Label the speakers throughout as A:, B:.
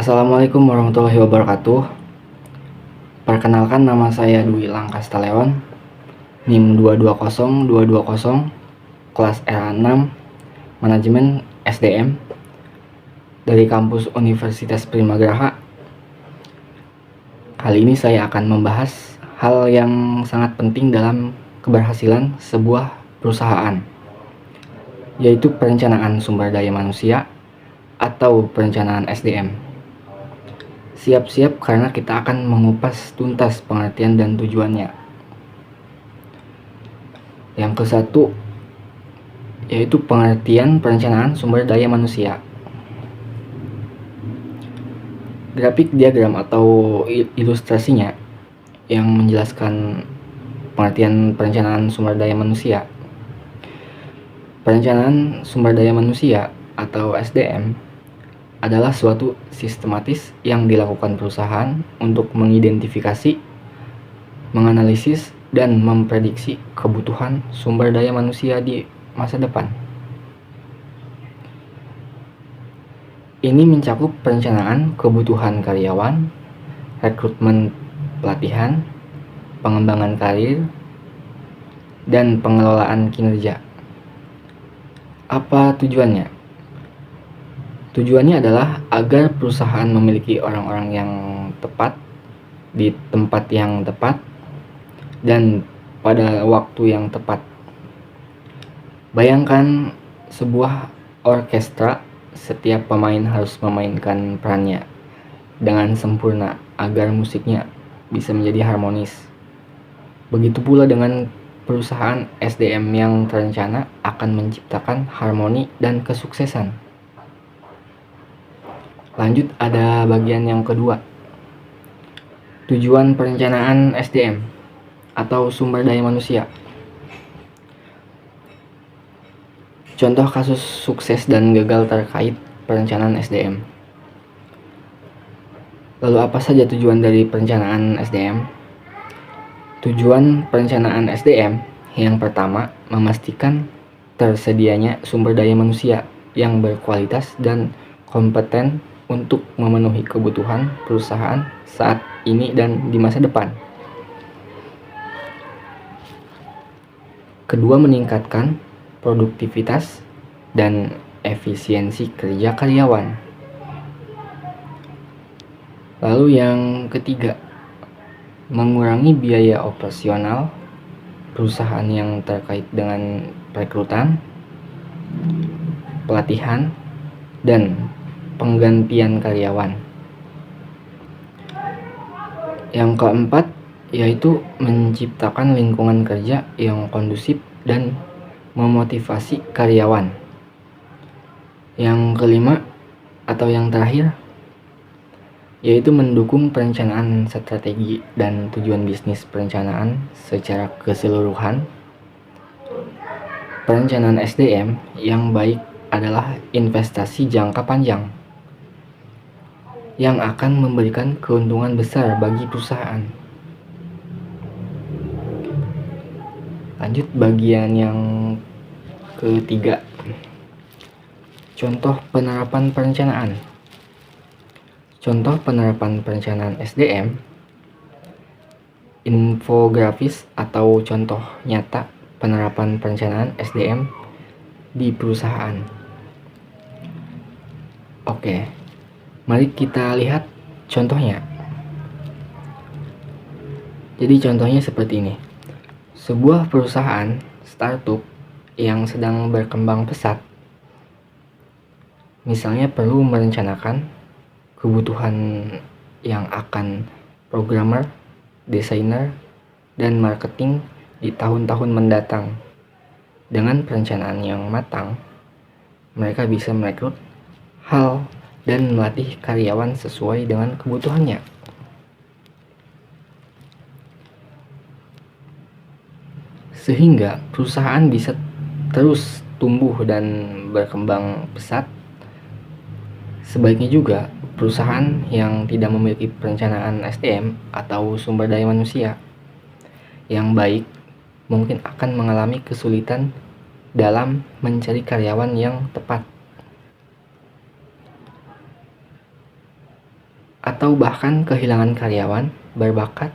A: Assalamualaikum warahmatullahi wabarakatuh. Perkenalkan, nama saya Dwi Langkastaleon, NIM 220220, kelas RA6, Manajemen SDM, dari kampus Universitas Primagraha. Kali ini saya akan membahas hal yang sangat penting dalam keberhasilan sebuah perusahaan, yaitu perencanaan sumber daya manusia atau perencanaan SDM. Siap-siap karena kita akan mengupas tuntas pengertian dan tujuannya. Yang ke satu, yaitu pengertian perencanaan sumber daya manusia. Grafik diagram atau ilustrasinya yang menjelaskan pengertian perencanaan sumber daya manusia. Perencanaan sumber daya manusia atau SDM adalah suatu sistematis yang dilakukan perusahaan untuk mengidentifikasi, menganalisis, dan memprediksi kebutuhan sumber daya manusia di masa depan. Ini mencakup perencanaan kebutuhan karyawan, rekrutmen pelatihan, pengembangan karir, dan pengelolaan kinerja. Apa tujuannya? Tujuannya adalah agar perusahaan memiliki orang-orang yang tepat di tempat yang tepat dan pada waktu yang tepat. Bayangkan sebuah orkestra, setiap pemain harus memainkan perannya dengan sempurna agar musiknya bisa menjadi harmonis. Begitu pula dengan perusahaan SDM yang terencana akan menciptakan harmoni dan kesuksesan. Lanjut, ada bagian yang kedua. Tujuan perencanaan SDM atau sumber daya manusia. Contoh kasus sukses dan gagal terkait perencanaan SDM. Lalu apa saja tujuan dari perencanaan SDM? Tujuan perencanaan SDM yang pertama, memastikan tersedianya sumber daya manusia yang berkualitas dan kompeten untuk memenuhi kebutuhan perusahaan saat ini dan di masa depan. Kedua, meningkatkan produktivitas dan efisiensi kerja karyawan. Lalu yang ketiga, mengurangi biaya operasional perusahaan yang terkait dengan rekrutan, pelatihan, dan penggantian karyawan. Yang keempat, yaitu menciptakan lingkungan kerja yang kondusif dan memotivasi karyawan. Yang kelima atau yang terakhir, yaitu mendukung perencanaan strategi dan tujuan bisnis perencanaan secara keseluruhan. Perencanaan SDM yang baik adalah investasi jangka panjang yang akan memberikan keuntungan besar bagi perusahaan. Lanjut, bagian yang ketiga. Contoh penerapan perencanaan. Contoh penerapan perencanaan SDM, infografis atau contoh nyata penerapan perencanaan SDM di perusahaan. Oke, mari kita lihat contohnya. Jadi contohnya seperti ini. Sebuah perusahaan startup yang sedang berkembang pesat, misalnya perlu merencanakan kebutuhan yang akan programmer, desainer, dan marketing di tahun-tahun mendatang. Dengan perencanaan yang matang, mereka bisa merekrut hal dan melatih karyawan sesuai dengan kebutuhannya. Sehingga perusahaan bisa terus tumbuh dan berkembang pesat. Sebaliknya juga, perusahaan yang tidak memiliki perencanaan SDM atau sumber daya manusia yang baik mungkin akan mengalami kesulitan dalam mencari karyawan yang tepat. atau bahkan kehilangan karyawan berbakat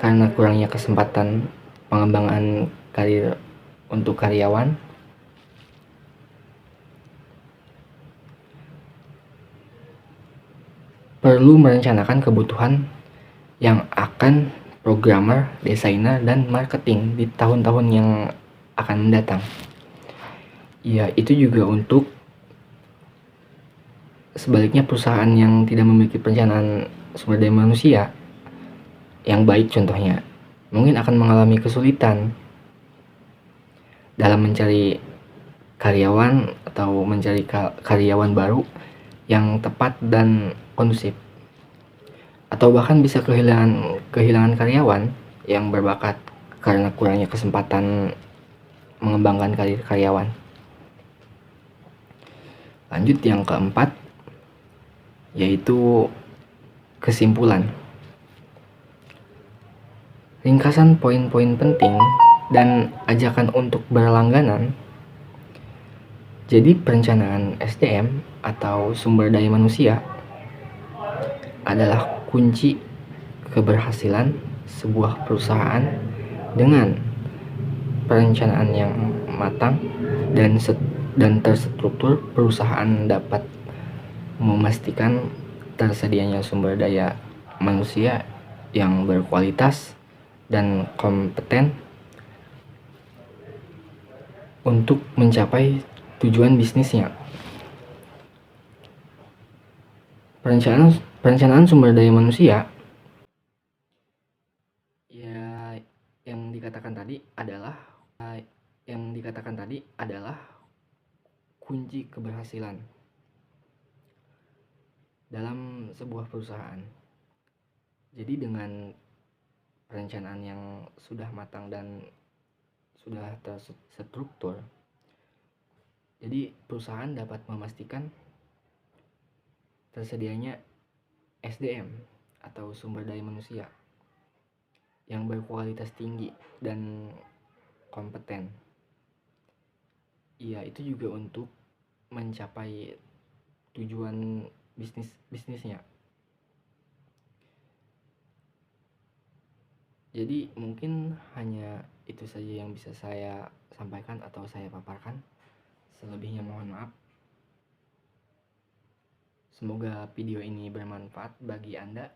A: karena kurangnya kesempatan pengembangan karir untuk karyawan. Perlu merencanakan kebutuhan yang akan programmer, desainer, dan marketing di tahun-tahun yang akan mendatang. Ya, itu juga untuk sebaliknya perusahaan yang tidak memiliki perencanaan sumber daya manusia yang baik contohnya, mungkin akan mengalami kesulitan dalam mencari karyawan atau mencari karyawan baru yang tepat dan kondusif. Atau bahkan bisa kehilangan karyawan yang berbakat karena kurangnya kesempatan mengembangkan karir karyawan. Lanjut yang keempat, yaitu kesimpulan. Ringkasan poin-poin penting dan ajakan untuk berlangganan. Jadi perencanaan SDM atau sumber daya manusia adalah kunci keberhasilan sebuah perusahaan. Dengan perencanaan yang matang dan terstruktur, perusahaan dapat memastikan tersedianya sumber daya manusia yang berkualitas dan kompeten untuk mencapai tujuan bisnisnya. Perencanaan sumber daya manusia ya yang dikatakan tadi adalah kunci keberhasilan dalam sebuah perusahaan. Jadi dengan perencanaan yang sudah matang dan sudah terstruktur, jadi perusahaan dapat memastikan tersedianya SDM atau sumber daya manusia yang berkualitas tinggi dan kompeten. Ya, itu juga untuk mencapai tujuan bisnisnya. Jadi mungkin hanya itu saja yang bisa saya sampaikan atau saya paparkan. Selebihnya mohon maaf. Semoga video ini bermanfaat bagi Anda.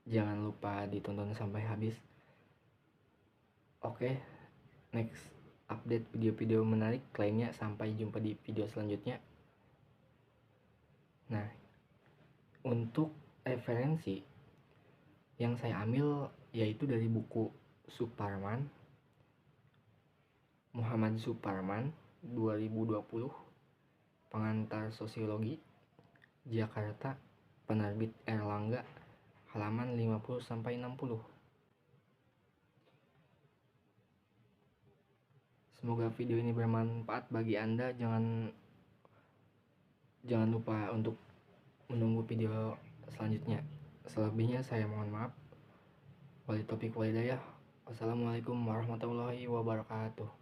A: Jangan lupa ditonton sampai habis. Oke, next update video-video menarik lainnya. Sampai jumpa di video selanjutnya. Nah, untuk referensi yang saya ambil yaitu dari buku Suparman, Muhammad Suparman 2020, pengantar sosiologi, Jakarta, penerbit Erlangga, halaman 50-60. Semoga video ini bermanfaat bagi Anda. Jangan lupa untuk menunggu video selanjutnya. Selebihnya saya mohon maaf. Wali taufiq walhidayah. Wassalamualaikum warahmatullahi wabarakatuh.